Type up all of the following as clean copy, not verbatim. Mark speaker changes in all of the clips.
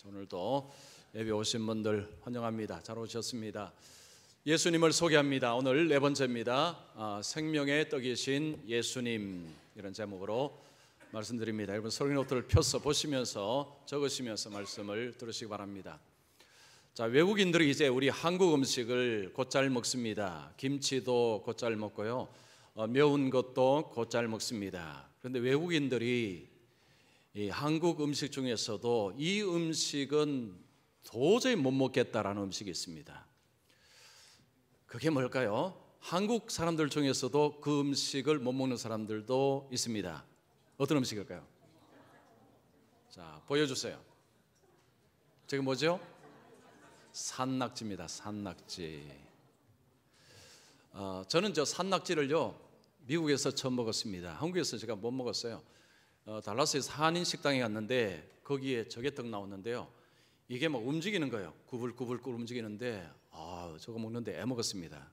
Speaker 1: 오늘도 예배 오신 분들 환영합니다. 잘 오셨습니다. 예수님을 소개합니다. 오늘 네 번째입니다. 생명의 떡이신 예수님, 이런 제목으로 말씀드립니다. 여러분 설교노트를 펴서 보시면서 적으시면서 말씀을 들으시기 바랍니다. 자, 외국인들이 이제 우리 한국 음식을 곧잘 먹습니다. 김치도 곧잘 먹고요, 매운 것도 곧잘 먹습니다. 그런데 외국인들이 이 한국 음식 중에서도 이 음식은 도저히 못 먹겠다라는 음식이 있습니다. 그게 뭘까요? 한국 사람들 중에서도 그 음식을 못 먹는 사람들도 있습니다. 어떤 음식일까요? 자, 보여주세요. 저게 뭐죠? 산낙지입니다. 산낙지. 저는 저 산낙지를요 미국에서 처음 먹었습니다. 한국에서 제가 못 먹었어요. 달라스에서 한인 식당에 갔는데 거기에 저게떡 나왔는데요, 이게 막 움직이는 거예요. 구불구불 움직이는데 저거 먹는데 애먹었습니다.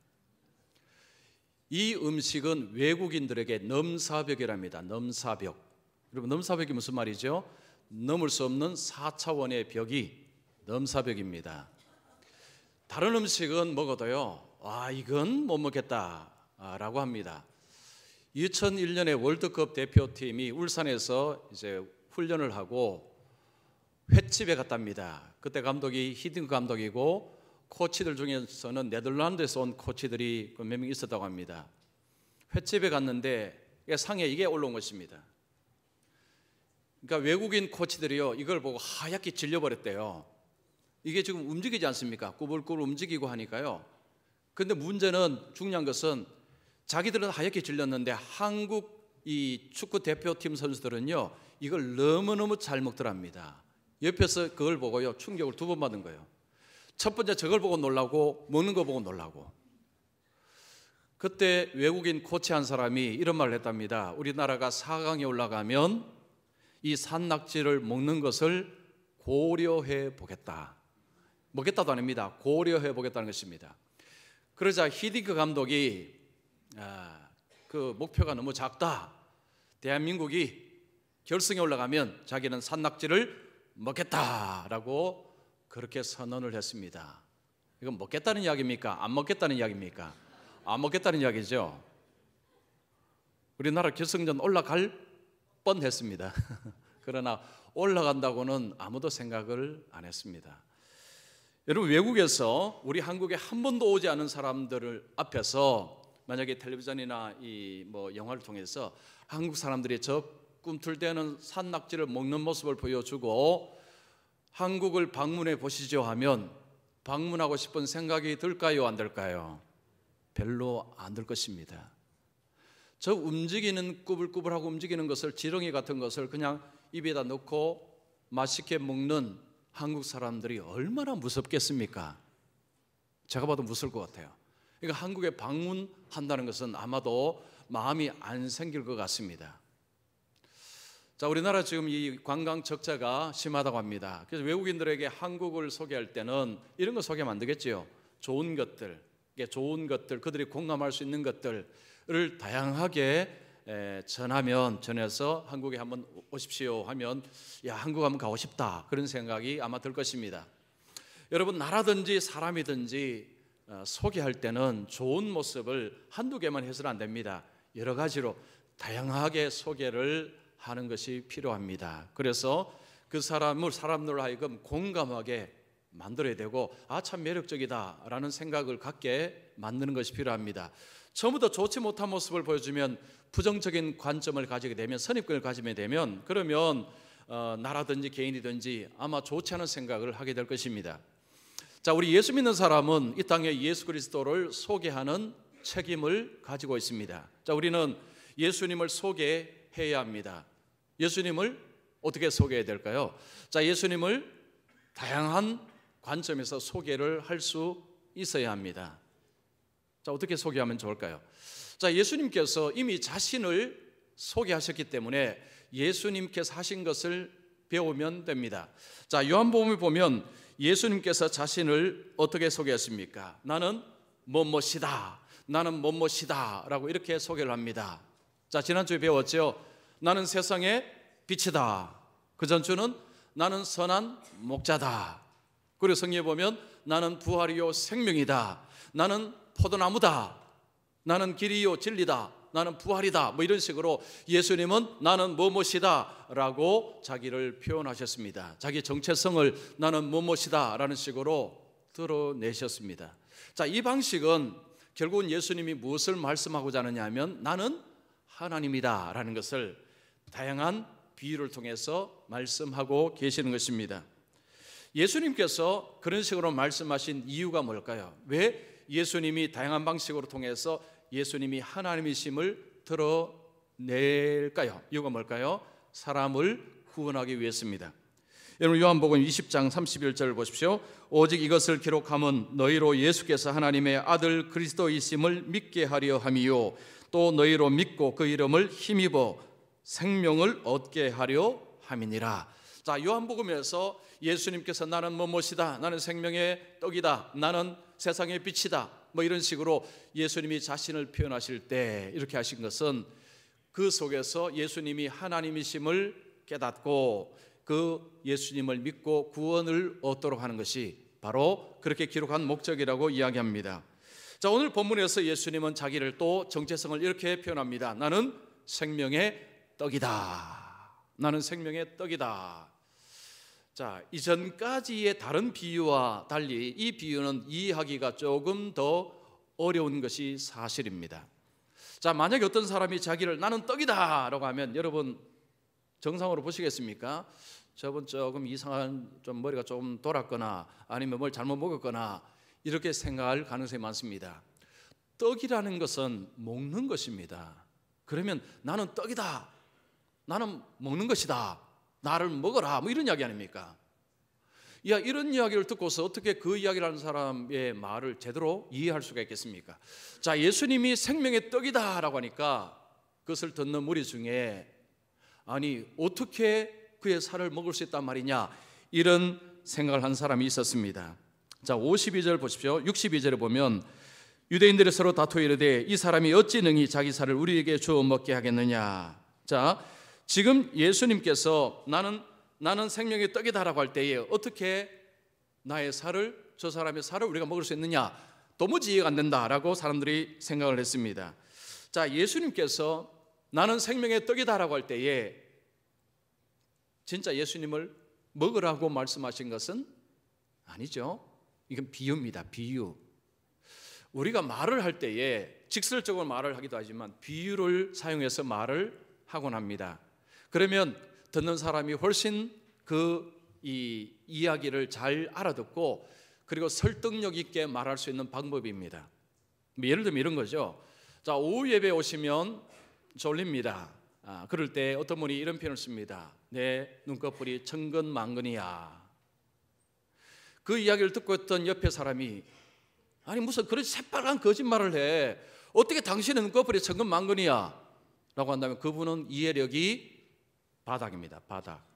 Speaker 1: 이 음식은 외국인들에게 넘사벽이랍니다. 넘사벽. 여러분, 넘사벽이 무슨 말이죠? 넘을 수 없는 4차원의 벽이 넘사벽입니다. 다른 음식은 먹어도요, 이건 못 먹겠다 라고 합니다. 2001년에 월드컵 대표팀이 울산에서 이제 훈련을 하고 횟집에 갔답니다. 그때 감독이 히딩크 감독이고 코치들 중에서는 네덜란드에서 온 코치들이 몇 명 있었다고 합니다. 횟집에 갔는데 상에 이게 올라온 것입니다. 그러니까 외국인 코치들이요, 이걸 보고 하얗게 질려버렸대요. 이게 지금 움직이지 않습니까? 꾸불꾸불 움직이고 하니까요. 그런데 문제는, 중요한 것은 자기들은 하얗게 질렸는데 한국 이 축구 대표팀 선수들은요 이걸 너무너무 잘 먹더랍니다. 옆에서 그걸 보고요 충격을 2번 받은 거예요. 첫 번째 저걸 보고 놀라고, 먹는 거 보고 놀라고. 그때 외국인 코치 한 사람이 이런 말을 했답니다. 우리나라가 4강에 올라가면 이 산낙지를 먹는 것을 고려해 보겠다. 먹겠다도 아닙니다. 고려해 보겠다는 것입니다. 그러자 히딩크 감독이 그 목표가 너무 작다. 대한민국이 결승에 올라가면 자기는 산낙지를 먹겠다라고 그렇게 선언을 했습니다. 이건 먹겠다는 이야기입니까? 안 먹겠다는 이야기입니까? 안 먹겠다는 이야기죠. 우리나라 결승전 올라갈 뻔했습니다. 그러나 올라간다고는 아무도 생각을 안 했습니다. 여러분, 외국에서 우리 한국에 한 번도 오지 않은 사람들을 앞에서 만약에 텔레비전이나 이 영화를 통해서 한국 사람들이 저 꿈틀대는 산낙지를 먹는 모습을 보여주고 한국을 방문해 보시죠 하면 방문하고 싶은 생각이 들까요, 안 들까요? 별로 안 들 것입니다. 저 움직이는, 꾸불꾸불하고 움직이는 것을, 지렁이 같은 것을 그냥 입에다 넣고 맛있게 먹는 한국 사람들이 얼마나 무섭겠습니까? 제가 봐도 무서울 것 같아요. 그러니까 한국에 방문한다는 것은 아마도 마음이 안 생길 것 같습니다. 자, 우리나라 지금 이 관광 적자가 심하다고 합니다. 그래서 외국인들에게 한국을 소개할 때는 이런 거 소개하면 안 되겠지요. 좋은 것들, 그들이 공감할 수 있는 것들을 다양하게 전해서 한국에 한번 오십시오 하면 한국 한번 가고 싶다, 그런 생각이 아마 들 것입니다. 여러분, 나라든지 사람이든지 소개할 때는 좋은 모습을 한두 개만 해서는 안 됩니다. 여러 가지로 다양하게 소개를 하는 것이 필요합니다. 그래서 그 사람들로 하여금 공감하게 만들어야 되고, 참 매력적이다 라는 생각을 갖게 만드는 것이 필요합니다. 처음부터 좋지 못한 모습을 보여주면, 부정적인 관점을 가지게 되면, 선입견을 가지게 되면, 그러면 나라든지 개인이든지 아마 좋지 않은 생각을 하게 될 것입니다. 자, 우리 예수 믿는 사람은 이 땅에 예수 그리스도를 소개하는 책임을 가지고 있습니다. 자, 우리는 예수님을 소개해야 합니다. 예수님을 어떻게 소개해야 될까요? 자, 예수님을 다양한 관점에서 소개를 할 수 있어야 합니다. 자, 어떻게 소개하면 좋을까요? 자, 예수님께서 이미 자신을 소개하셨기 때문에 예수님께서 하신 것을 배우면 됩니다. 자, 요한복음을 보면 예수님께서 자신을 어떻게 소개했습니까? 나는 뭐뭐시다, 나는 뭐뭐시다 라고 이렇게 소개를 합니다. 자, 지난주에 배웠죠. 나는 세상의 빛이다. 그 전주는 나는 선한 목자다. 그리고 성경에 보면 나는 부활이요 생명이다. 나는 포도나무다. 나는 길이요 진리다. 나는 부활이다. 뭐 이런 식으로 예수님은 나는 뭐뭇이다 라고 자기를 표현하셨습니다. 자기 정체성을 나는 뭐뭇이다 라는 식으로 드러내셨습니다. 자, 이 방식은 결국은 예수님이 무엇을 말씀하고자 하느냐 하면 나는 하나님이다 라는 것을 다양한 비유를 통해서 말씀하고 계시는 것입니다. 예수님께서 그런 식으로 말씀하신 이유가 뭘까요? 왜 예수님이 다양한 방식으로 통해서 예수님이 하나님이심을 드러낼까요? 이유가 뭘까요? 사람을 구원하기 위해서입니다. 여러분 요한복음 20장 31절을 보십시오. 오직 이것을 기록함은 너희로 예수께서 하나님의 아들 그리스도이심을 믿게 하려 함이요 또 너희로 믿고 그 이름을 힘입어 생명을 얻게 하려 함이니라. 자, 요한복음에서 예수님께서 나는 뭐뭇이다, 나는 생명의 떡이다, 나는 세상의 빛이다, 뭐 이런 식으로 예수님이 자신을 표현하실 때 이렇게 하신 것은 그 속에서 예수님이 하나님이심을 깨닫고 그 예수님을 믿고 구원을 얻도록 하는 것이 바로 그렇게 기록한 목적이라고 이야기합니다. 자, 오늘 본문에서 예수님은 자기를 또 정체성을 이렇게 표현합니다. 나는 생명의 떡이다. 나는 생명의 떡이다. 자, 이전까지의 다른 비유와 달리 이 비유는 이해하기가 조금 더 어려운 것이 사실입니다. 자, 만약에 어떤 사람이 자기를 나는 떡이다 라고 하면 여러분 정상으로 보시겠습니까? 저분 조금 이상한, 좀 머리가 좀 돌았거나 아니면 뭘 잘못 먹었거나 이렇게 생각할 가능성이 많습니다. 떡이라는 것은 먹는 것입니다. 그러면 나는 떡이다, 나는 먹는 것이다, 나를 먹어라, 뭐 이런 이야기 아닙니까? 야, 이런 이야기를 듣고서 어떻게 그 이야기를 하는 사람의 말을 제대로 이해할 수가 있겠습니까? 자, 예수님이 생명의 떡이다 라고 하니까 그것을 듣는 무리 중에 아니 어떻게 그의 살을 먹을 수 있단 말이냐 이런 생각을 한 사람이 있었습니다. 자, 52절 보십시오. 62절에 보면 유대인들이 서로 다투어 이르되 이 사람이 어찌 능히 자기 살을 우리에게 주어 먹게 하겠느냐. 자, 지금 예수님께서 나는 생명의 떡이다라고 할 때에 어떻게 나의 살을, 저 사람의 살을 우리가 먹을 수 있느냐, 도무지 이해가 안 된다라고 사람들이 생각을 했습니다. 자, 예수님께서 나는 생명의 떡이다라고 할 때에 진짜 예수님을 먹으라고 말씀하신 것은 아니죠. 이건 비유입니다. 비유. 우리가 말을 할 때에 직설적으로 말을 하기도 하지만 비유를 사용해서 말을 하곤 합니다. 그러면 듣는 사람이 훨씬 이 이야기를 잘 알아듣고 그리고 설득력 있게 말할 수 있는 방법입니다. 예를 들면 이런 거죠. 자, 오후 예배 오시면 졸립니다. 그럴 때 어떤 분이 이런 표현을 씁니다. 내 눈꺼풀이 천근만근이야. 그 이야기를 듣고 있던 옆에 사람이 아니 무슨 그런 새빨간 거짓말을 해, 어떻게 당신의 눈꺼풀이 천근만근이야 라고 한다면 그분은 이해력이 바닥입니다. 바닥.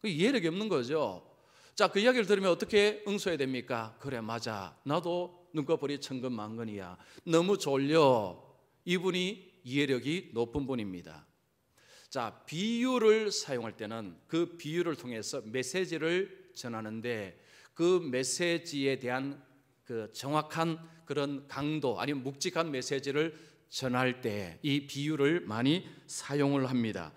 Speaker 1: 그 이해력이 없는 거죠. 자, 그 이야기를 들으면 어떻게 응수해야 됩니까? 그래, 맞아, 나도 눈꺼풀이 천근만근이야, 너무 졸려. 이분이 이해력이 높은 분입니다. 자, 비유를 사용할 때는 그 비유를 통해서 메시지를 전하는데 그 메시지에 대한 그 정확한 그런 강도 아니면 묵직한 메시지를 전할 때 이 비유를 많이 사용을 합니다.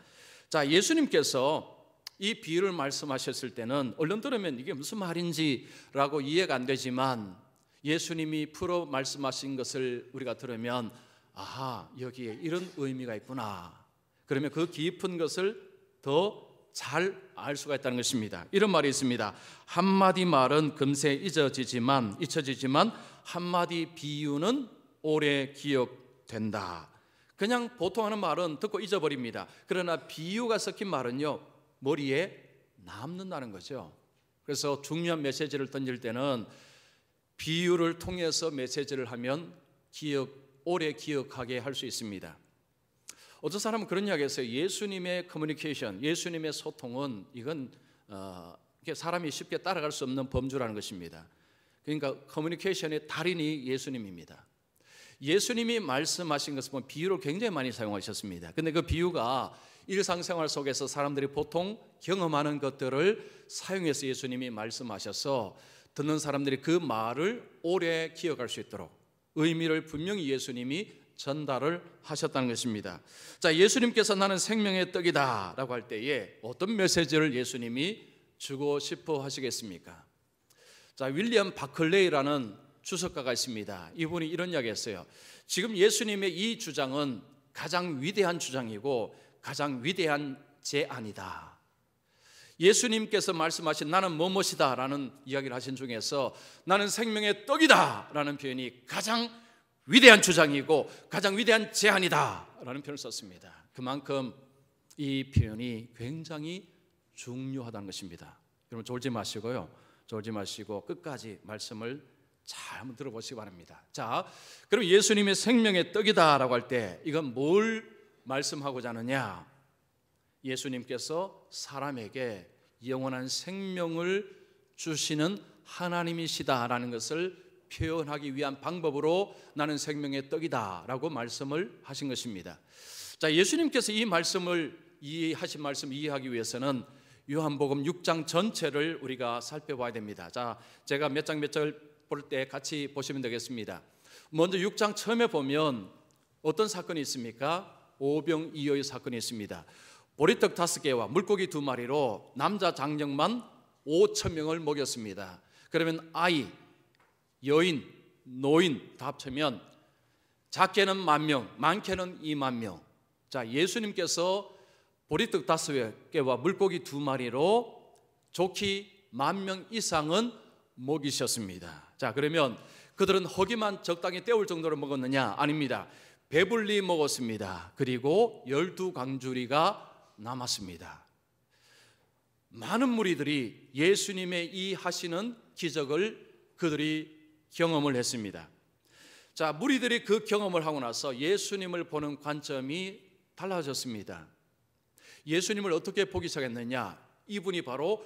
Speaker 1: 자, 예수님께서 이 비유를 말씀하셨을 때는 얼른 들으면 이게 무슨 말인지라고 이해가 안 되지만 예수님이 풀어 말씀하신 것을 우리가 들으면 아하, 여기에 이런 의미가 있구나. 그러면 그 깊은 것을 더 잘 알 수가 있다는 것입니다. 이런 말이 있습니다. 한마디 말은 금세 잊혀지지만 한마디 비유는 오래 기억된다. 그냥 보통 하는 말은 듣고 잊어버립니다. 그러나 비유가 섞인 말은요, 머리에 남는다는 거죠. 그래서 중요한 메시지를 던질 때는 비유를 통해서 메시지를 하면 오래 기억하게 할 수 있습니다. 어떤 사람은 그런 이야기했어요. 예수님의 커뮤니케이션, 예수님의 소통은 이건 사람이 쉽게 따라갈 수 없는 범주라는 것입니다. 그러니까 커뮤니케이션의 달인이 예수님입니다. 예수님이 말씀하신 것을 보면 비유를 굉장히 많이 사용하셨습니다. 근데 그 비유가 일상생활 속에서 사람들이 보통 경험하는 것들을 사용해서 예수님이 말씀하셔서 듣는 사람들이 그 말을 오래 기억할 수 있도록 의미를 분명히 예수님이 전달을 하셨다는 것입니다. 자, 예수님께서 나는 생명의 떡이다 라고 할 때에 어떤 메시지를 예수님이 주고 싶어 하시겠습니까? 자, 윌리엄 바클레이라는 주석가가 있습니다. 이분이 이런 이야기 했어요. 지금 예수님의 이 주장은 가장 위대한 주장이고 가장 위대한 제안이다. 예수님께서 말씀하신 나는 뭐뭇이다 라는 이야기를 하신 중에서 나는 생명의 떡이다 라는 표현이 가장 위대한 주장이고 가장 위대한 제안이다 라는 표현을 썼습니다. 그만큼 이 표현이 굉장히 중요하다는 것입니다. 여러분 졸지 마시고요. 졸지 마시고 끝까지 말씀을 잘 한번 들어보시기 바랍니다. 자, 그럼 예수님의 생명의 떡이다 라고 할 때 이건 뭘 말씀하고자 하느냐? 예수님께서 사람에게 영원한 생명을 주시는 하나님이시다라는 것을 표현하기 위한 방법으로 나는 생명의 떡이다 라고 말씀을 하신 것입니다. 자, 예수님께서 이 말씀을 하신 말씀 이해하기 위해서는 요한복음 6장 전체를 우리가 살펴봐야 됩니다. 자, 제가 몇 장 몇 절 볼 때 같이 보시면 되겠습니다. 먼저 6장 처음에 보면 어떤 사건이 있습니까? 오병이어의 사건이 있습니다. 보리떡 5개와 물고기 2마리로 남자 장정만 5,000명을 먹였습니다. 그러면 아이, 여인, 노인 다 합치면 작게는 10,000명, 많게는 20,000명. 자, 예수님께서 보리떡 5개와 물고기 2마리로 좋게 10,000명 이상은 먹이셨습니다. 자, 그러면 그들은 허기만 적당히 때울 정도로 먹었느냐? 아닙니다. 배불리 먹었습니다. 그리고 12광주리가 남았습니다. 많은 무리들이 예수님의 이 하시는 기적을 그들이 경험을 했습니다. 자, 무리들이 그 경험을 하고 나서 예수님을 보는 관점이 달라졌습니다. 예수님을 어떻게 보기 시작했느냐? 이분이 바로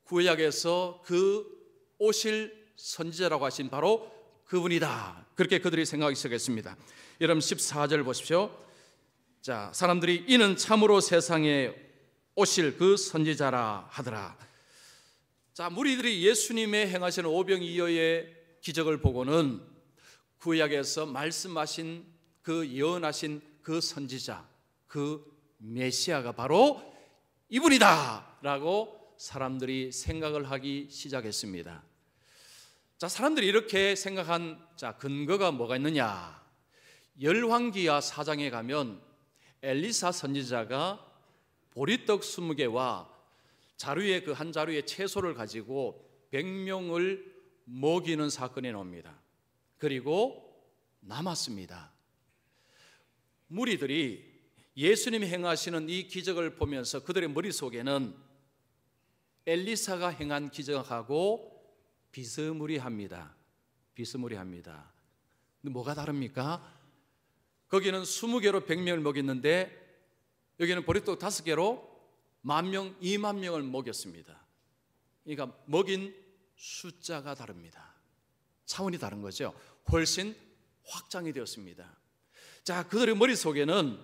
Speaker 1: 구약에서 그 오실 선지자라고 하신 바로 그분이다. 그렇게 그들이 생각하기 시작했습니다. 여러분 14절 보십시오. 자, 사람들이 이는 참으로 세상에 오실 그 선지자라 하더라. 자, 무리들이 예수님의 행하시는 오병이어의 기적을 보고는 구약에서 말씀하신 그 예언하신 그 선지자, 그 메시아가 바로 이분이다 라고 사람들이 생각을 하기 시작했습니다. 자, 사람들이 이렇게 생각한 근거가 뭐가 있느냐? 열왕기하 4장에 가면 엘리사 선지자가 보리떡 20개와 자루에 그 한 자루에 채소를 가지고 100명을 먹이는 사건이 나옵니다. 그리고 남았습니다. 무리들이 예수님이 행하시는 이 기적을 보면서 그들의 머릿속에는 엘리사가 행한 기적하고 비스무리합니다. 비스무리합니다. 근데 뭐가 다릅니까? 거기는 20개로 100명을 먹였는데 여기는 보리떡 5개로 10,000명, 20,000명을 먹였습니다. 그러니까 먹인 숫자가 다릅니다. 차원이 다른 거죠. 훨씬 확장이 되었습니다. 자, 그들의 머릿속에는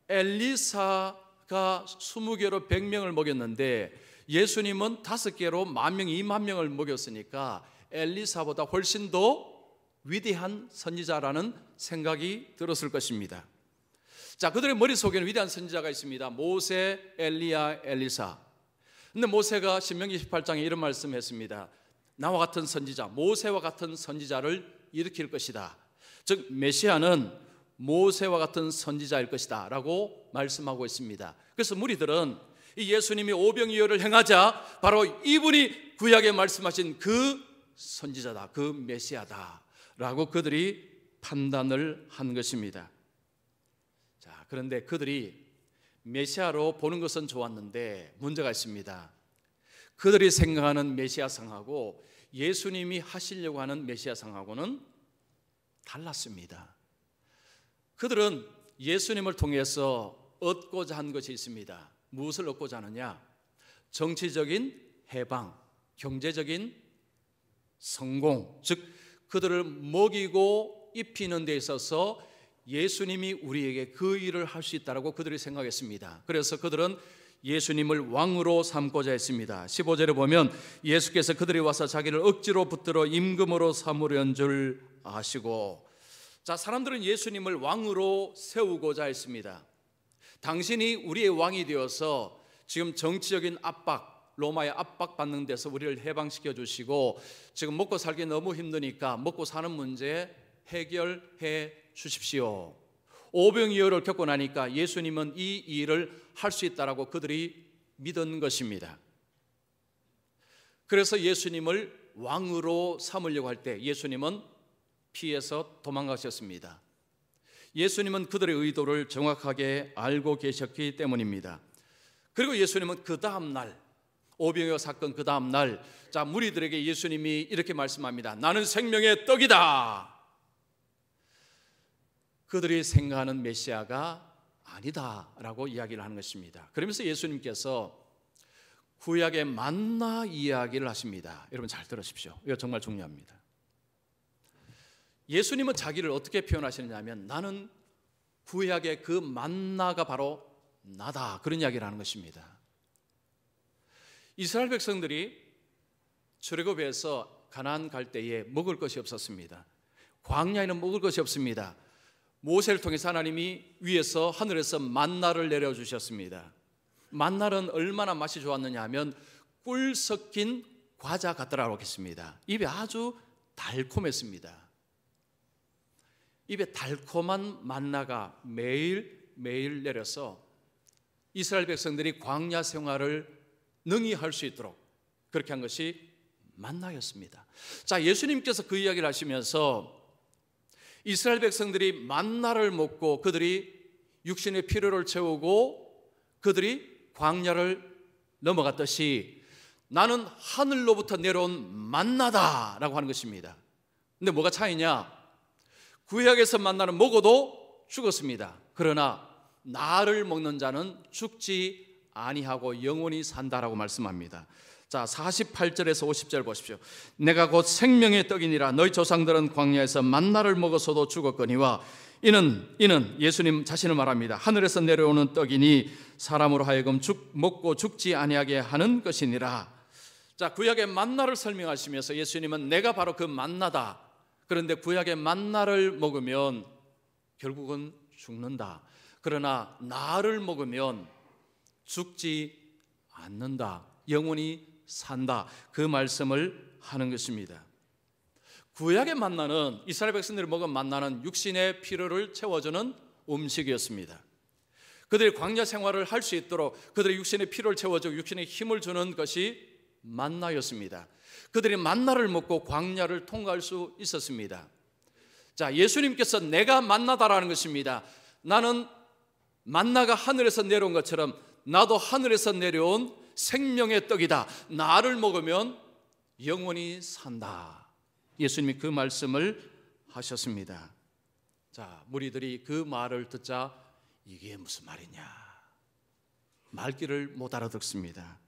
Speaker 1: 엘리사가 20개로 100명을 먹였는데 예수님은 5개로 10,000명, 20,000명을 먹였으니까 엘리사보다 훨씬 더 위대한 선지자라는 생각이 들었을 것입니다. 자, 그들의 머릿속에는 위대한 선지자가 있습니다. 모세, 엘리야, 엘리사. 근데 모세가 신명기 18장에 이런 말씀했습니다. 나와 같은 선지자, 모세와 같은 선지자를 일으킬 것이다. 즉 메시아는 모세와 같은 선지자일 것이다 라고 말씀하고 있습니다. 그래서 무리들은 이 예수님이 오병이어를 행하자 바로 이분이 구약에 말씀하신 그 선지자다, 그 메시아다 라고 그들이 판단을 한 것입니다. 자, 그런데 그들이 메시아로 보는 것은 좋았는데 문제가 있습니다. 그들이 생각하는 메시아상하고 예수님이 하시려고 하는 메시아상하고는 달랐습니다. 그들은 예수님을 통해서 얻고자 한 것이 있습니다. 무엇을 얻고자 하느냐? 정치적인 해방, 경제적인 성공, 즉 그들을 먹이고 입히는 데 있어서 예수님이 우리에게 그 일을 할 수 있다고 그들이 생각했습니다. 그래서 그들은 예수님을 왕으로 삼고자 했습니다. 15절에 보면 예수께서 그들이 와서 자기를 억지로 붙들어 임금으로 삼으려는 줄 아시고, 자, 사람들은 예수님을 왕으로 세우고자 했습니다. 당신이 우리의 왕이 되어서 지금 정치적인 압박, 로마의 압박받는 데서 우리를 해방시켜 주시고, 지금 먹고 살기 너무 힘드니까 먹고 사는 문제 해결해 주십시오. 오병이어를 겪고 나니까 예수님은 이 일을 할 수 있다라고 그들이 믿은 것입니다. 그래서 예수님을 왕으로 삼으려고 할 때 예수님은 피해서 도망가셨습니다. 예수님은 그들의 의도를 정확하게 알고 계셨기 때문입니다. 그리고 예수님은 그 다음 날, 오병이어 사건 그 다음 날, 자, 무리들에게 예수님이 이렇게 말씀합니다. 나는 생명의 떡이다. 그들이 생각하는 메시아가 아니다라고 이야기를 하는 것입니다. 그러면서 예수님께서 구약의 만나 이야기를 하십니다. 여러분 잘 들으십시오. 이거 정말 중요합니다. 예수님은 자기를 어떻게 표현하시느냐면 나는 구약의 그 만나가 바로 나다, 그런 이야기를 하는 것입니다. 이스라엘 백성들이 출애굽에서 가나안 갈 때에 먹을 것이 없었습니다. 광야에는 먹을 것이 없습니다. 모세를 통해서 하나님이 위에서 하늘에서 만나를 내려주셨습니다. 만나는 얼마나 맛이 좋았느냐 하면 꿀 섞인 과자 같더라고 했습니다. 입에 아주 달콤했습니다. 입에 달콤한 만나가 매일 내려서 이스라엘 백성들이 광야 생활을 능히 할 수 있도록 그렇게 한 것이 만나였습니다. 자, 예수님께서 그 이야기를 하시면서 이스라엘 백성들이 만나를 먹고 그들이 육신의 필요를 채우고 그들이 광야를 넘어갔듯이 나는 하늘로부터 내려온 만나다라고 하는 것입니다. 근데 뭐가 차이냐? 구약에서 만나는 먹어도 죽었습니다. 그러나 나를 먹는 자는 죽지 아니하고 영원히 산다라고 말씀합니다. 자, 48절에서 50절 보십시오. 내가 곧 생명의 떡이니라. 너희 조상들은 광야에서 만나를 먹어서도 죽었거니와 이는 예수님 자신을 말합니다. 하늘에서 내려오는 떡이니 사람으로 하여금 먹고 죽지 아니하게 하는 것이니라. 자, 구약의 만나를 설명하시면서 예수님은 내가 바로 그 만나다. 그런데 구약의 만나를 먹으면 결국은 죽는다. 그러나 나를 먹으면 죽지 않는다. 영원히 산다. 그 말씀을 하는 것입니다. 구약의 만나는 이스라엘 백성들이 먹은 만나는 육신의 필요를 채워주는 음식이었습니다. 그들이 광야 생활을 할 수 있도록 그들의 육신의 필요를 채워주고 육신의 힘을 주는 것이 만나였습니다. 그들이 만나를 먹고 광야를 통과할 수 있었습니다. 자, 예수님께서 내가 만나다라는 것입니다. 나는 만나가 하늘에서 내려온 것처럼 나도 하늘에서 내려온 생명의 떡이다. 나를 먹으면 영원히 산다. 예수님이 그 말씀을 하셨습니다. 자, 무리들이 그 말을 듣자 이게 무슨 말이냐? 말귀를 못 알아듣습니다.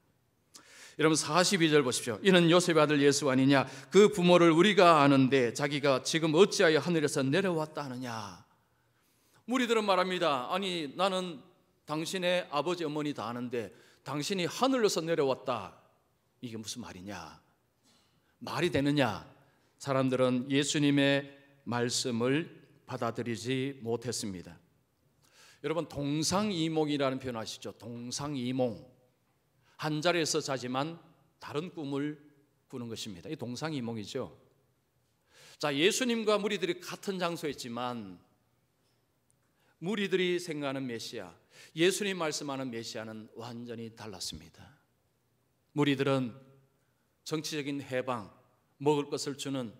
Speaker 1: 여러분 42절 보십시오. 이는 요셉의 아들 예수 아니냐? 그 부모를 우리가 아는데 자기가 지금 어찌하여 하늘에서 내려왔다 하느냐? 무리들은 말합니다. 아니, 나는 당신의 아버지 어머니 다 아는데 당신이 하늘에서 내려왔다. 이게 무슨 말이냐? 말이 되느냐? 사람들은 예수님의 말씀을 받아들이지 못했습니다. 여러분, 동상이몽이라는 표현 아시죠? 동상이몽. 한 자리에서 자지만 다른 꿈을 꾸는 것입니다. 이 동상이몽이죠. 자, 예수님과 무리들이 같은 장소에 있지만 무리들이 생각하는 메시아, 예수님 말씀하는 메시아는 완전히 달랐습니다. 무리들은 정치적인 해방, 먹을 것을 주는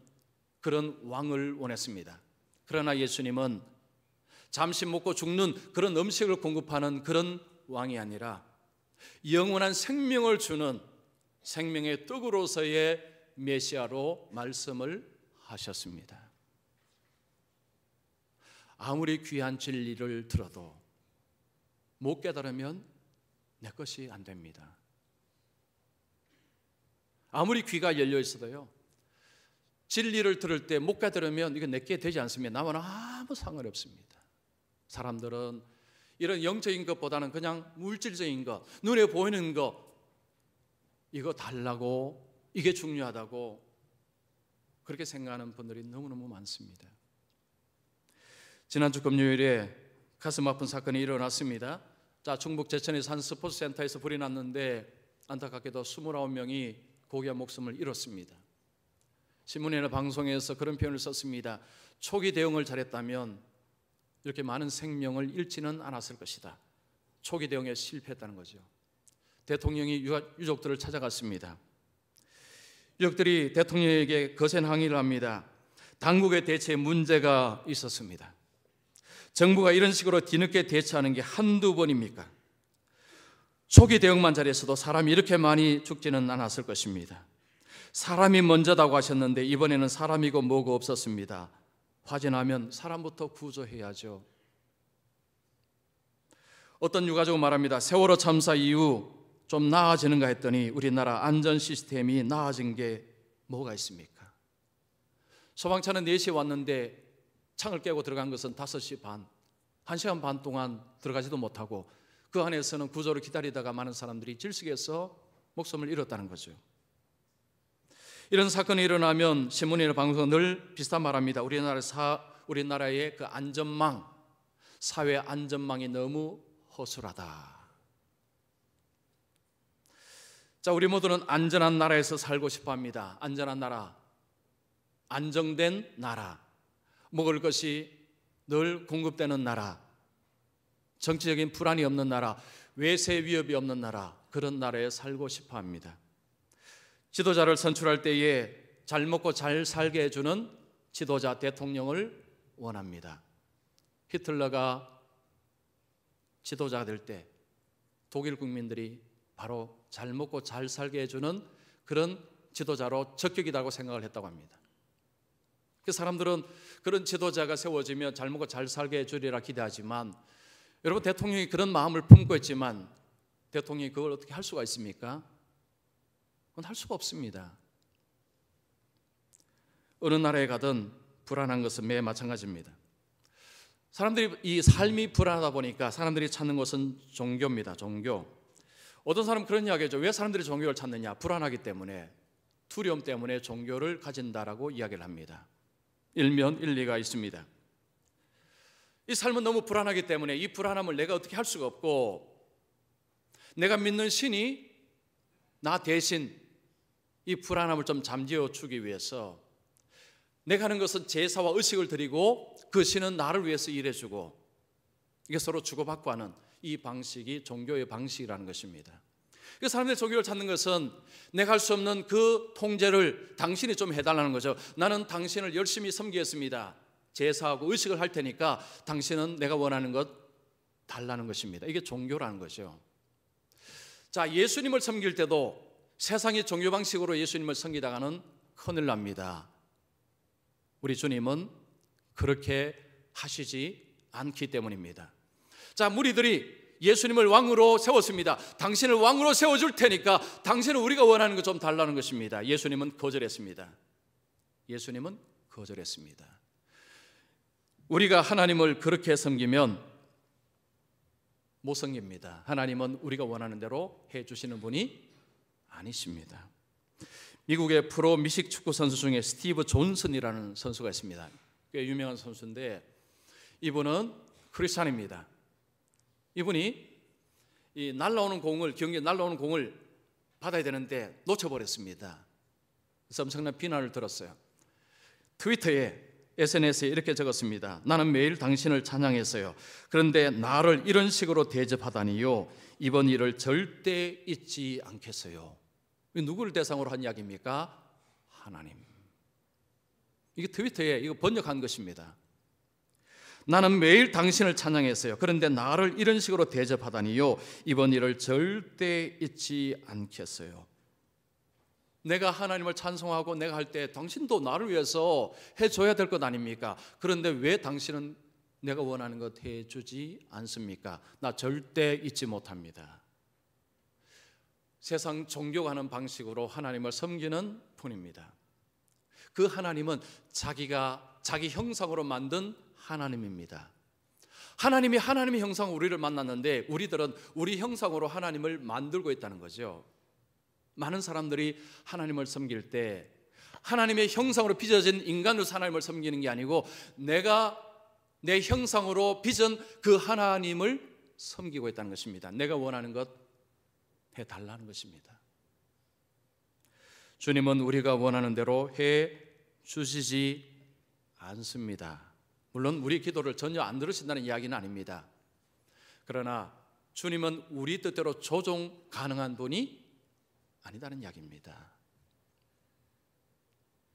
Speaker 1: 그런 왕을 원했습니다. 그러나 예수님은 잠시 먹고 죽는 그런 음식을 공급하는 그런 왕이 아니라 영원한 생명을 주는 생명의 떡으로서의 메시아로 말씀을 하셨습니다. 아무리 귀한 진리를 들어도 못 깨달으면 내 것이 안 됩니다. 아무리 귀가 열려 있어도요, 진리를 들을 때 못 깨달으면 이거 내게 되지 않습니다. 나와는 아무 상관이 없습니다. 사람들은 이런 영적인 것보다는 그냥 물질적인 것, 눈에 보이는 것, 이거 달라고, 이게 중요하다고 그렇게 생각하는 분들이 너무너무 많습니다. 지난주 금요일에 가슴 아픈 사건이 일어났습니다. 자, 충북 제천에서 한 스포츠센터에서 불이 났는데 안타깝게도 29명이 고귀한 목숨을 잃었습니다. 신문이나 방송에서 그런 표현을 썼습니다. 초기 대응을 잘했다면 이렇게 많은 생명을 잃지는 않았을 것이다. 초기 대응에 실패했다는 거죠. 대통령이 유족들을 찾아갔습니다. 유족들이 대통령에게 거센 항의를 합니다. 당국의 대처에 문제가 있었습니다. 정부가 이런 식으로 뒤늦게 대처하는 게 한두 번입니까? 초기 대응만 잘했어도 사람이 이렇게 많이 죽지는 않았을 것입니다. 사람이 먼저다고 하셨는데 이번에는 사람이고 뭐고 없었습니다. 화재 나면 사람부터 구조해야죠. 어떤 유가족은 말합니다. 세월호 참사 이후 좀 나아지는가 했더니 우리나라 안전 시스템이 나아진 게 뭐가 있습니까? 소방차는 4시에 왔는데 창을 깨고 들어간 것은 5시 반, 1시간 반 동안 들어가지도 못하고 그 안에서는 구조를 기다리다가 많은 사람들이 질식해서 목숨을 잃었다는 거죠. 이런 사건이 일어나면 신문이나 방송은 늘 비슷한 말합니다. 우리나라의 그 안전망, 사회 안전망이 너무 허술하다. 자, 우리 모두는 안전한 나라에서 살고 싶어 합니다. 안전한 나라, 안정된 나라, 먹을 것이 늘 공급되는 나라, 정치적인 불안이 없는 나라, 외세 위협이 없는 나라, 그런 나라에 살고 싶어 합니다. 지도자를 선출할 때에 잘 먹고 잘 살게 해주는 지도자, 대통령을 원합니다. 히틀러가 지도자가 될 때 독일 국민들이 바로 잘 먹고 잘 살게 해주는 그런 지도자로 적격이라고 생각을 했다고 합니다. 그 사람들은 그런 지도자가 세워지면 잘 먹고 잘 살게 해주리라 기대하지만, 여러분, 대통령이 그런 마음을 품고 있지만 대통령이 그걸 어떻게 할 수가 있습니까? 그건 할 수가 없습니다. 어느 나라에 가든 불안한 것은 매일 마찬가지입니다. 사람들이 이 삶이 불안하다 보니까 사람들이 찾는 것은 종교입니다. 종교. 어떤 사람은 그런 이야기죠. 왜 사람들이 종교를 찾느냐? 불안하기 때문에, 두려움 때문에 종교를 가진다라고 이야기를 합니다. 일면 일리가 있습니다. 이 삶은 너무 불안하기 때문에 이 불안함을 내가 어떻게 할 수가 없고, 내가 믿는 신이 나 대신 이 불안함을 좀 잠재워 주기 위해서 내가 하는 것은 제사와 의식을 드리고 그 신은 나를 위해서 일해주고, 이게 서로 주고받고 하는 이 방식이 종교의 방식이라는 것입니다. 그 사람들이 종교를 찾는 것은 내가 할 수 없는 그 통제를 당신이 좀 해달라는 거죠. 나는 당신을 열심히 섬기겠습니다. 제사하고 의식을 할 테니까 당신은 내가 원하는 것 달라는 것입니다. 이게 종교라는 거죠. 자, 예수님을 섬길 때도 세상의 종교 방식으로 예수님을 섬기다가는 큰일 납니다. 우리 주님은 그렇게 하시지 않기 때문입니다. 자, 무리들이 예수님을 왕으로 세웠습니다. 당신을 왕으로 세워줄 테니까 당신은 우리가 원하는 것 좀 달라는 것입니다. 예수님은 거절했습니다. 예수님은 거절했습니다. 우리가 하나님을 그렇게 섬기면 못 섬깁니다. 하나님은 우리가 원하는 대로 해주시는 분이 아니십니다. 미국의 프로 미식 축구 선수 중에 스티브 존슨이라는 선수가 있습니다. 꽤 유명한 선수인데 이분은 크리스찬입니다. 이분이 이 날라오는 공을, 경기에 날라오는 공을 받아야 되는데 놓쳐버렸습니다. 그래서 엄청난 비난을 들었어요. 트위터에, SNS에 이렇게 적었습니다. 나는 매일 당신을 찬양했어요. 그런데 나를 이런 식으로 대접하다니요, 이번 일을 절대 잊지 않겠어요. 누구를 대상으로 한 이야기입니까? 하나님. 이게 트위터에 이거 번역한 것입니다. 나는 매일 당신을 찬양했어요. 그런데 나를 이런 식으로 대접하다니요, 이번 일을 절대 잊지 않겠어요. 내가 하나님을 찬송하고 내가 할 때 당신도 나를 위해서 해줘야 될 것 아닙니까? 그런데 왜 당신은 내가 원하는 것 해주지 않습니까? 나 절대 잊지 못합니다. 세상 종교가 하는 방식으로 하나님을 섬기는 분입니다. 그 하나님은 자기 형상으로 만든 하나님입니다. 하나님이 하나님의 형상으로 우리를 만났는데 우리들은 우리 형상으로 하나님을 만들고 있다는 거죠. 많은 사람들이 하나님을 섬길 때 하나님의 형상으로 빚어진 인간으로서 하나님을 섬기는 게 아니고 내가 내 형상으로 빚은 그 하나님을 섬기고 있다는 것입니다. 내가 원하는 것 해달라는 것입니다. 주님은 우리가 원하는 대로 해 주시지 않습니다. 물론 우리 기도를 전혀 안 들으신다는 이야기는 아닙니다. 그러나 주님은 우리 뜻대로 조종 가능한 분이 아니다는 이야기입니다.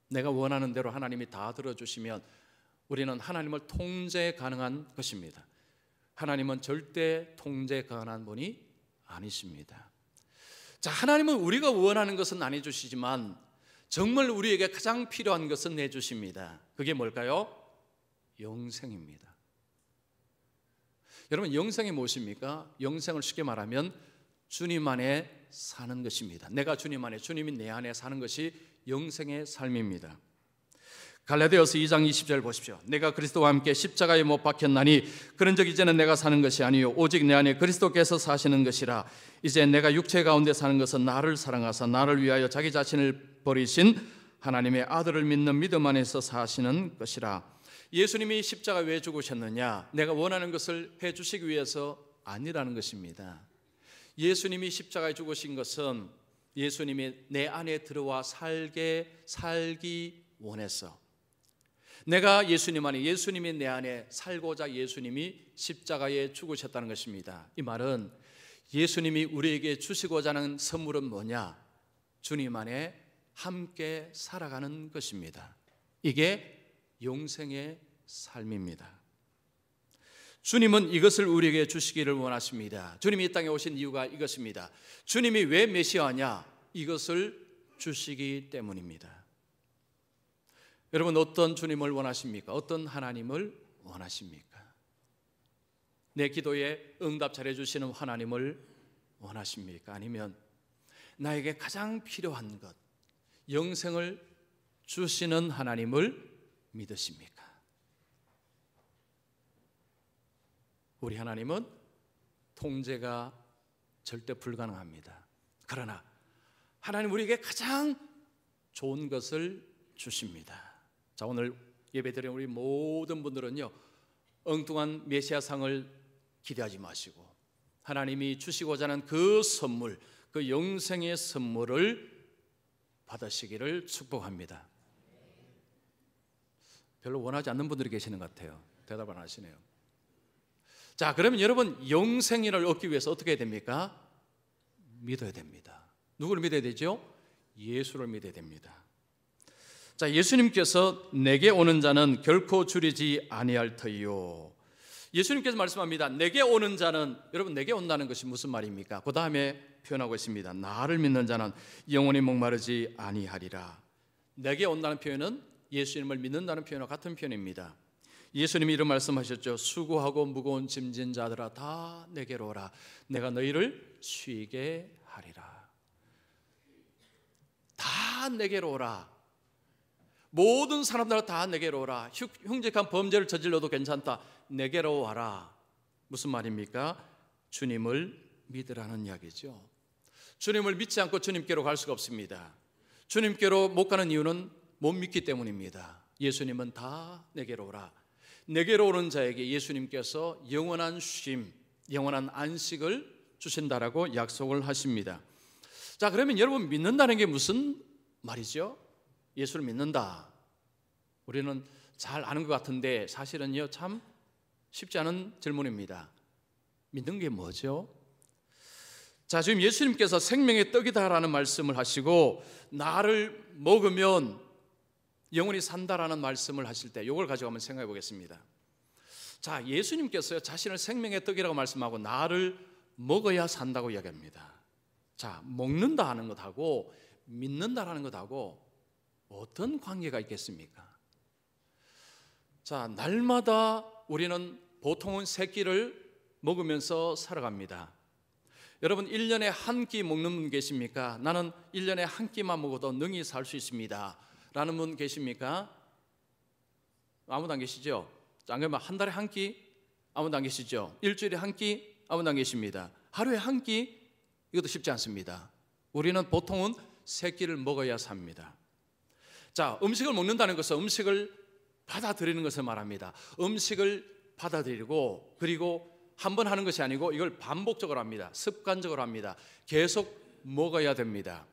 Speaker 1: 내가 원하는 대로 하나님이 다 들어주시면 우리는 하나님을 통제 가능한 것입니다. 하나님은 절대 통제 가능한 분이 아니십니다. 자, 하나님은 우리가 원하는 것은 안 해주시지만 정말 우리에게 가장 필요한 것은 내주십니다. 그게 뭘까요? 영생입니다. 여러분, 영생이 무엇입니까? 영생을 쉽게 말하면 주님 안에 사는 것입니다. 내가 주님 안에, 주님이 내 안에 사는 것이 영생의 삶입니다. 갈라디아서 2장 20절 보십시오. 내가 그리스도와 함께 십자가에 못 박혔나니 그런 적 이제는 내가 사는 것이 아니요 오직 내 안에 그리스도께서 사시는 것이라. 이제 내가 육체 가운데 사는 것은 나를 사랑하사 나를 위하여 자기 자신을 버리신 하나님의 아들을 믿는 믿음 안에서 사시는 것이라. 예수님이 십자가 왜 죽으셨느냐? 내가 원하는 것을 해주시기 위해서 아니라는 것입니다. 예수님이 십자가에 죽으신 것은 예수님이 내 안에 들어와 살기 원해서, 내가 예수님 안에, 예수님이 내 안에 살고자 예수님이 십자가에 죽으셨다는 것입니다. 이 말은 예수님이 우리에게 주시고자 하는 선물은 뭐냐? 주님 안에 함께 살아가는 것입니다. 이게 영생의 삶입니다. 주님은 이것을 우리에게 주시기를 원하십니다. 주님이 이 땅에 오신 이유가 이것입니다. 주님이 왜 메시아냐? 이것을 주시기 때문입니다. 여러분, 어떤 주님을 원하십니까? 어떤 하나님을 원하십니까? 내 기도에 응답 잘해주시는 하나님을 원하십니까? 아니면 나에게 가장 필요한 것, 영생을 주시는 하나님을 믿으십니까? 우리 하나님은 통제가 절대 불가능합니다. 그러나 하나님 우리에게 가장 좋은 것을 주십니다. 자, 오늘 예배드리는 우리 모든 분들은요, 엉뚱한 메시아상을 기대하지 마시고 하나님이 주시고자 하는 그 선물, 그 영생의 선물을 받으시기를 축복합니다. 별로 원하지 않는 분들이 계시는 것 같아요. 대답 안 하시네요. 자, 그러면 여러분, 영생을 얻기 위해서 어떻게 해야 됩니까? 믿어야 됩니다. 누구를 믿어야 되죠? 예수를 믿어야 됩니다. 자, 예수님께서 내게 오는 자는 결코 줄이지 아니할 터이요. 예수님께서 말씀합니다. 내게 오는 자는, 여러분, 내게 온다는 것이 무슨 말입니까? 그 다음에 표현하고 있습니다. 나를 믿는 자는 영원히 목마르지 아니하리라. 내게 온다는 표현은 예수님을 믿는다는 표현과 같은 표현입니다. 예수님이 이런 말씀하셨죠. 수고하고 무거운 짐진 자들아 다 내게로 오라. 내가 너희를 쉬게 하리라. 다 내게로 오라. 모든 사람들 다 내게로 오라. 흉측한 범죄를 저질러도 괜찮다. 내게로 와라. 무슨 말입니까? 주님을 믿으라는 이야기죠. 주님을 믿지 않고 주님께로 갈 수가 없습니다. 주님께로 못 가는 이유는 못 믿기 때문입니다. 예수님은 다 내게로 오라. 내게로 오는 자에게 예수님께서 영원한 쉼, 영원한 안식을 주신다라고 약속을 하십니다. 자, 그러면 여러분, 믿는다는 게 무슨 말이죠? 예수를 믿는다. 우리는 잘 아는 것 같은데 사실은요, 참 쉽지 않은 질문입니다. 믿는 게 뭐죠? 자, 지금 예수님께서 생명의 떡이다라는 말씀을 하시고 나를 먹으면 영원히 산다라는 말씀을 하실 때 이걸 가지고 한번 생각해 보겠습니다. 자, 예수님께서요, 자신을 생명의 떡이라고 말씀하고 나를 먹어야 산다고 이야기합니다. 자, 먹는다 하는 것하고 믿는다라는 것하고 어떤 관계가 있겠습니까? 자, 날마다 우리는 보통은 세 끼를 먹으면서 살아갑니다. 여러분, 1년에 한 끼 먹는 분 계십니까? 나는 1년에 한 끼만 먹어도 능히 살 수 있습니다 라는 분 계십니까? 아무도 안 계시죠? 안 그러면 한 달에 한 끼? 아무도 안 계시죠? 일주일에 한 끼? 아무도 안 계십니다. 하루에 한 끼? 이것도 쉽지 않습니다. 우리는 보통은 3끼를 먹어야 삽니다. 자, 음식을 먹는다는 것은 음식을 받아들이는 것을 말합니다. 음식을 받아들이고 그리고 한 번 하는 것이 아니고 이걸 반복적으로 합니다. 습관적으로 합니다. 계속 먹어야 됩니다.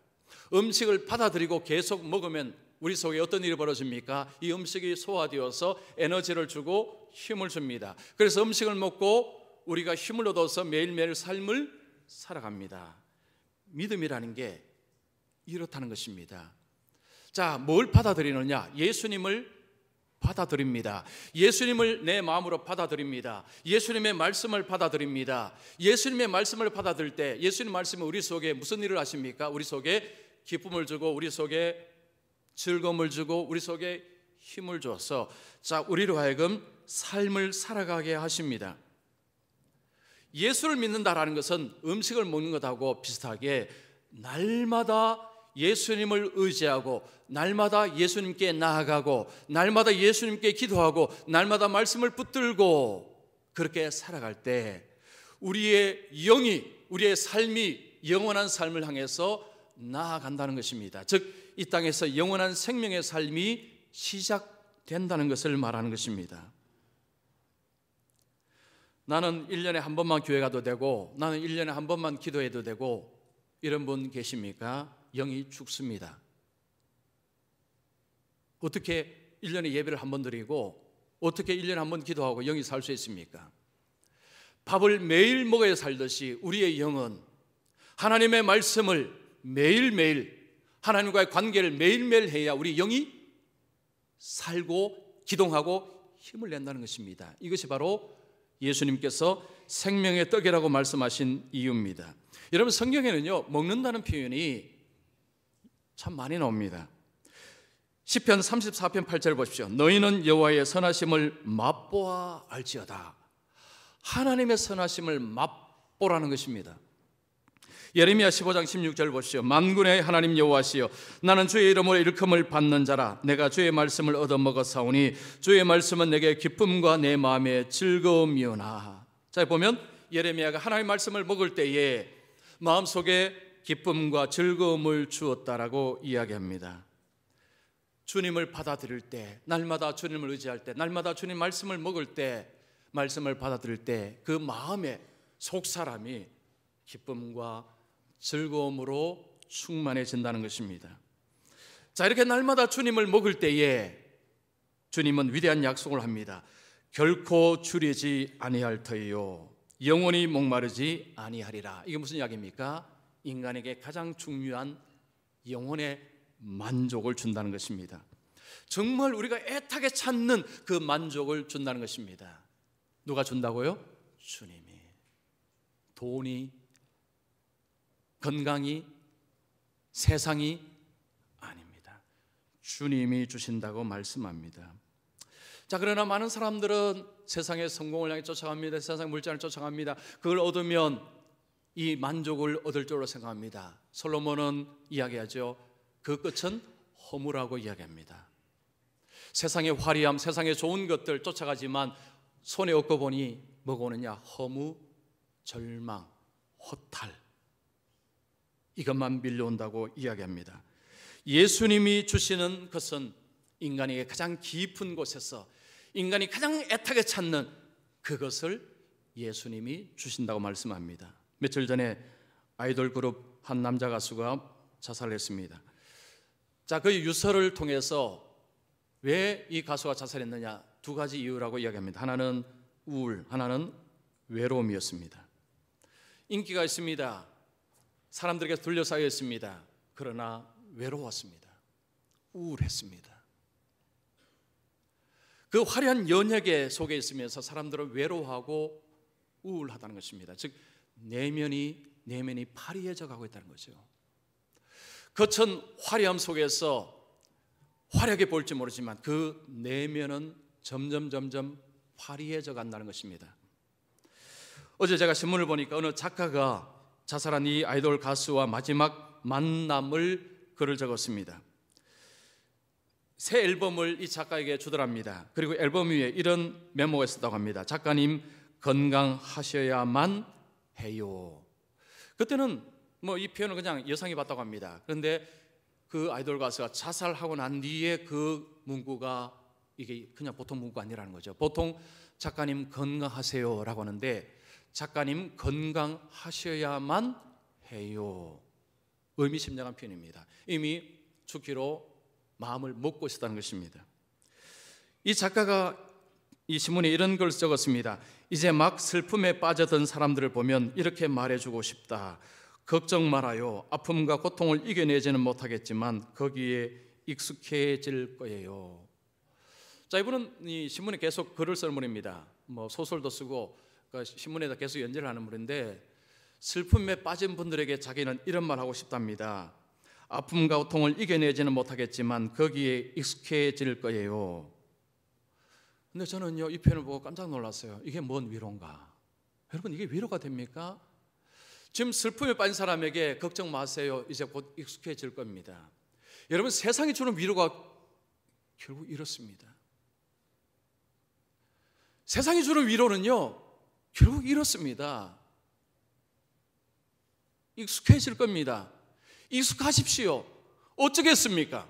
Speaker 1: 음식을 받아들이고 계속 먹으면 우리 속에 어떤 일이 벌어집니까? 이 음식이 소화되어서 에너지를 주고 힘을 줍니다. 그래서 음식을 먹고 우리가 힘을 얻어서 매일매일 삶을 살아갑니다. 믿음이라는 게 이렇다는 것입니다. 자, 뭘 받아들이느냐? 예수님을 받아들입니다. 예수님을 내 마음으로 받아들입니다. 예수님의 말씀을 받아들입니다. 예수님의 말씀을 받아들일 때 예수님 말씀은 우리 속에 무슨 일을 하십니까? 우리 속에 기쁨을 주고 우리 속에 즐거움을 주고 우리 속에 힘을 주어서 자, 우리로 하여금 삶을 살아가게 하십니다. 예수를 믿는다라는 것은 음식을 먹는 것하고 비슷하게 날마다 예수님을 의지하고 날마다 예수님께 나아가고 날마다 예수님께 기도하고 날마다 말씀을 붙들고 그렇게 살아갈 때 우리의 영이 우리의 삶이 영원한 삶을 향해서 나아간다는 것입니다. 즉 이 땅에서 영원한 생명의 삶이 시작된다는 것을 말하는 것입니다. 나는 1년에 한 번만 교회 가도 되고 나는 1년에 한 번만 기도해도 되고 이런 분 계십니까? 영이 죽습니다. 어떻게 1년에 예배를 한 번 드리고 어떻게 1년에 한 번 기도하고 영이 살 수 있습니까? 밥을 매일 먹어야 살듯이 우리의 영은 하나님의 말씀을 매일매일 하나님과의 관계를 매일매일 해야 우리 영이 살고 기동하고 힘을 낸다는 것입니다. 이것이 바로 예수님께서 생명의 떡이라고 말씀하신 이유입니다. 여러분 성경에는요 먹는다는 표현이 참 많이 나옵니다. 시편 34편 8절 보십시오. 너희는 여호와의 선하심을 맛보아 알지어다. 하나님의 선하심을 맛보라는 것입니다. 예레미야 15장 16절 보십시오. 만군의 하나님 여호와시여 나는 주의 이름으로 일컬음을 받는 자라. 내가 주의 말씀을 얻어먹었사오니 주의 말씀은 내게 기쁨과 내 마음의 즐거움이오나. 자 보면 예레미야가 하나님의 말씀을 먹을 때에 마음속에 기쁨과 즐거움을 주었다라고 이야기합니다. 주님을 받아들일 때 날마다 주님을 의지할 때 날마다 주님 말씀을 먹을 때 말씀을 받아들일 때 그 마음의 속사람이 기쁨과 즐거움으로 충만해진다는 것입니다. 자 이렇게 날마다 주님을 먹을 때에 주님은 위대한 약속을 합니다. 결코 줄이지 아니할 터이요 영원히 목마르지 아니하리라. 이게 무슨 이야기입니까? 인간에게 가장 중요한 영혼의 만족을 준다는 것입니다. 정말 우리가 애타게 찾는 그 만족을 준다는 것입니다. 누가 준다고요? 주님이. 돈이, 건강이, 세상이 아닙니다. 주님이 주신다고 말씀합니다. 자 그러나 많은 사람들은 세상의 성공을 향해 쫓아갑니다. 세상의 물질을 쫓아갑니다. 그걸 얻으면 이 만족을 얻을 줄로 생각합니다. 솔로몬은 이야기하죠. 그 끝은 허무라고 이야기합니다. 세상의 화려함, 세상의 좋은 것들 쫓아가지만 손에 얻고 보니 뭐가 오느냐? 허무, 절망, 허탈 이것만 밀려온다고 이야기합니다. 예수님이 주시는 것은 인간에게 가장 깊은 곳에서 인간이 가장 애타게 찾는 그것을 예수님이 주신다고 말씀합니다. 며칠 전에 아이돌 그룹 한 남자 가수가 자살을 했습니다. 자, 그 유서를 통해서 왜 이 가수가 자살했느냐? 두 가지 이유라고 이야기합니다. 하나는 우울, 하나는 외로움이었습니다. 인기가 있습니다. 사람들에게 둘러싸여 있습니다. 그러나 외로웠습니다. 우울했습니다. 그 화려한 연예계 속에 있으면서 사람들은 외로워하고 우울하다는 것입니다. 즉 내면이 파리해져 가고 있다는 거죠. 겉은 화려함 속에서 화려하게 보일지 모르지만 그 내면은 점점 파리해져 간다는 것입니다. 어제 제가 신문을 보니까 어느 작가가 자살한 이 아이돌 가수와 마지막 만남을 글을 적었습니다. 새 앨범을 이 작가에게 주더랍니다. 그리고 앨범 위에 이런 메모가 있었다고 합니다. 작가님, 건강하셔야만 해요. 그때는 뭐 이 표현을 그냥 여성이 봤다고 합니다. 그런데 그 아이돌 가수가 자살하고 난 뒤에 그 문구가 이게 그냥 보통 문구가 아니라는 거죠. 보통 작가님 건강하세요라고 하는데 작가님 건강하셔야만 해요. 의미심장한 표현입니다. 이미 죽기로 마음을 먹고 있었다는 것입니다. 이 작가가 이 신문에 이런 걸 적었습니다. 이제 막 슬픔에 빠져든 사람들을 보면 이렇게 말해주고 싶다. 걱정 말아요. 아픔과 고통을 이겨내지는 못하겠지만 거기에 익숙해질 거예요. 자, 이분은 이 신문에 계속 글을 쓰는 분입니다. 뭐 소설도 쓰고 신문에다 계속 연재를 하는 분인데 슬픔에 빠진 분들에게 자기는 이런 말 하고 싶답니다. 아픔과 고통을 이겨내지는 못하겠지만 거기에 익숙해질 거예요. 근데 저는요 이 표현을 보고 깜짝 놀랐어요. 이게 뭔 위로인가? 여러분 이게 위로가 됩니까? 지금 슬픔에 빠진 사람에게 걱정 마세요. 이제 곧 익숙해질 겁니다. 여러분 세상이 주는 위로가 결국 이렇습니다. 세상이 주는 위로는요 결국 이렇습니다. 익숙해질 겁니다. 익숙하십시오. 어쩌겠습니까?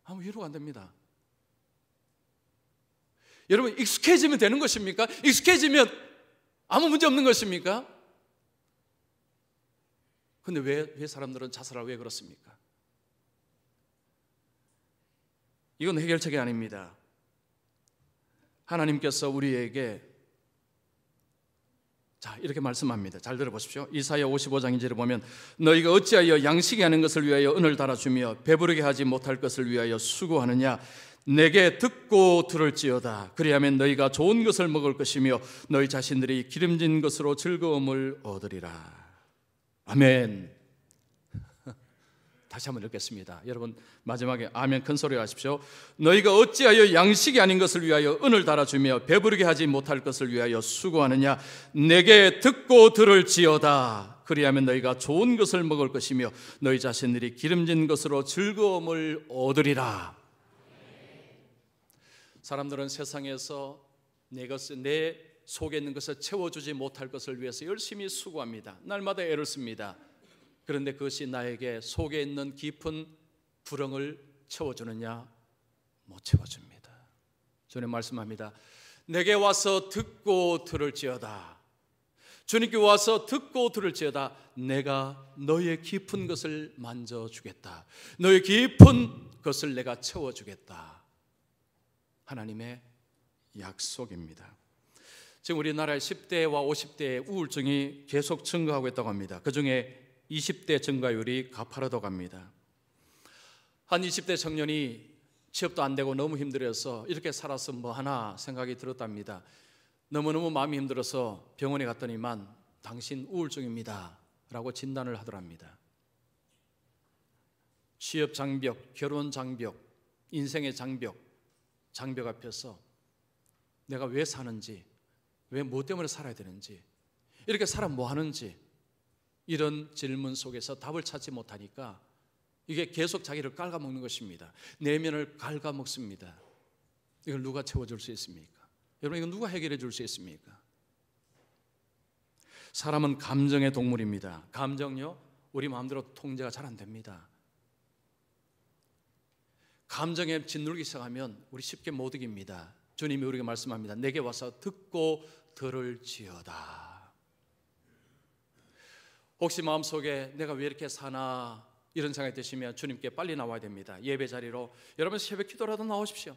Speaker 1: 아무 위로가 안 됩니다. 여러분 익숙해지면 되는 것입니까? 익숙해지면 아무 문제 없는 것입니까? 근데 왜 사람들은 자살하고 왜 그렇습니까? 이건 해결책이 아닙니다. 하나님께서 우리에게 자 이렇게 말씀합니다. 잘 들어보십시오. 이사야 55장 2절에 보면 너희가 어찌하여 양식이 아닌 것을 위하여 은을 달아주며 배부르게 하지 못할 것을 위하여 수고하느냐. 내게 듣고 들을지어다. 그리하면 너희가 좋은 것을 먹을 것이며 너희 자신들이 기름진 것으로 즐거움을 얻으리라. 아멘. 다시 한번 읽겠습니다. 여러분 마지막에 아멘 큰 소리로 하십시오. 너희가 어찌하여 양식이 아닌 것을 위하여 은을 달아주며 배부르게 하지 못할 것을 위하여 수고하느냐. 내게 듣고 들을지어다. 그리하면 너희가 좋은 것을 먹을 것이며 너희 자신들이 기름진 것으로 즐거움을 얻으리라. 사람들은 세상에서 내 속에 있는 것을 채워주지 못할 것을 위해서 열심히 수고합니다. 날마다 애를 씁니다. 그런데 그것이 나에게 속에 있는 깊은 불응을 채워주느냐? 못 채워줍니다. 주님 말씀합니다. 내게 와서 듣고 들을지어다. 주님께 와서 듣고 들을지어다. 내가 너의 깊은 것을 만져주겠다. 너의 깊은 것을 내가 채워주겠다. 하나님의 약속입니다. 지금 우리나라의 10대와 50대의 우울증이 계속 증가하고 있다고 합니다. 그중에 20대 증가율이 가파르다고 합니다. 한 20대 청년이 취업도 안 되고 너무 힘들어서 이렇게 살아서 뭐 하나 생각이 들었답니다. 너무너무 마음이 힘들어서 병원에 갔더니만 당신 우울증입니다 라고 진단을 하더랍니다. 취업 장벽, 결혼 장벽, 인생의 장벽 앞에서 내가 왜 사는지, 왜 뭐 때문에 살아야 되는지, 이렇게 살아 뭐 하는지 이런 질문 속에서 답을 찾지 못하니까 이게 계속 자기를 갉아먹는 것입니다. 내면을 갉아먹습니다. 이걸 누가 채워줄 수 있습니까? 여러분 이건 누가 해결해 줄 수 있습니까? 사람은 감정의 동물입니다. 감정요 우리 마음대로 통제가 잘 안 됩니다. 감정에 짓누르기 시작하면 우리 쉽게 못 이깁니다. 주님이 우리에게 말씀합니다. 내게 와서 듣고 들을지어다. 혹시 마음속에 내가 왜 이렇게 사나 이런 생각이 드시면 주님께 빨리 나와야 됩니다. 예배 자리로 여러분 새벽 기도라도 나오십시오.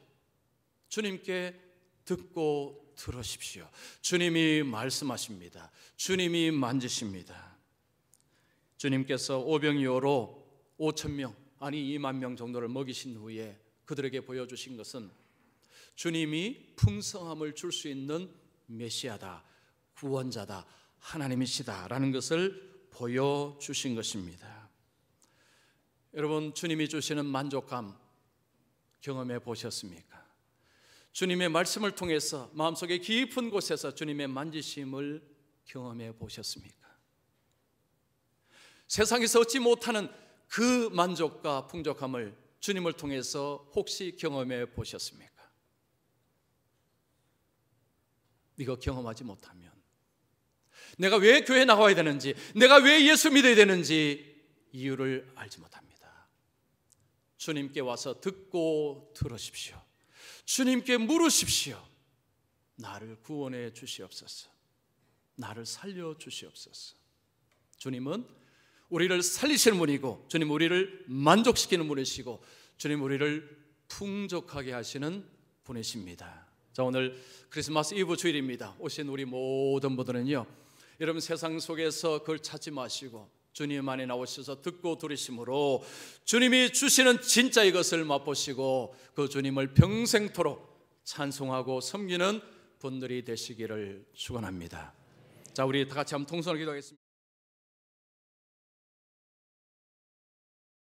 Speaker 1: 주님께 듣고 들으십시오. 주님이 말씀하십니다. 주님이 만지십니다. 주님께서 오병이어로 5,000명 아니 2만 명 정도를 먹이신 후에 그들에게 보여주신 것은 주님이 풍성함을 줄 수 있는 메시아다, 구원자다, 하나님이시다 라는 것을 보여주신 것입니다. 여러분 주님이 주시는 만족감 경험해 보셨습니까? 주님의 말씀을 통해서 마음속에 깊은 곳에서 주님의 만지심을 경험해 보셨습니까? 세상에서 얻지 못하는 그 만족과 풍족함을 주님을 통해서 혹시 경험해 보셨습니까? 이거 경험하지 못하면, 내가 왜 교회 나와야 되는지, 내가 왜 예수 믿어야 되는지 이유를 알지 못합니다. 주님께 와서 듣고 들으십시오. 주님께 물으십시오. 나를 구원해 주시옵소서. 나를 살려 주시옵소서. 주님은 우리를 살리시는 분이고, 주님 우리를 만족시키는 분이시고, 주님 우리를 풍족하게 하시는 분이십니다. 자, 오늘 크리스마스 이브 주일입니다. 오신 우리 모든 분들은요, 여러분 세상 속에서 그걸 찾지 마시고 주님 안에 나오셔서 듣고 들으심으로 주님이 주시는 진짜 이것을 맛보시고 그 주님을 평생토록 찬송하고 섬기는 분들이 되시기를 축원합니다. 자, 우리 다 같이 한번 통성으로 기도하겠습니다.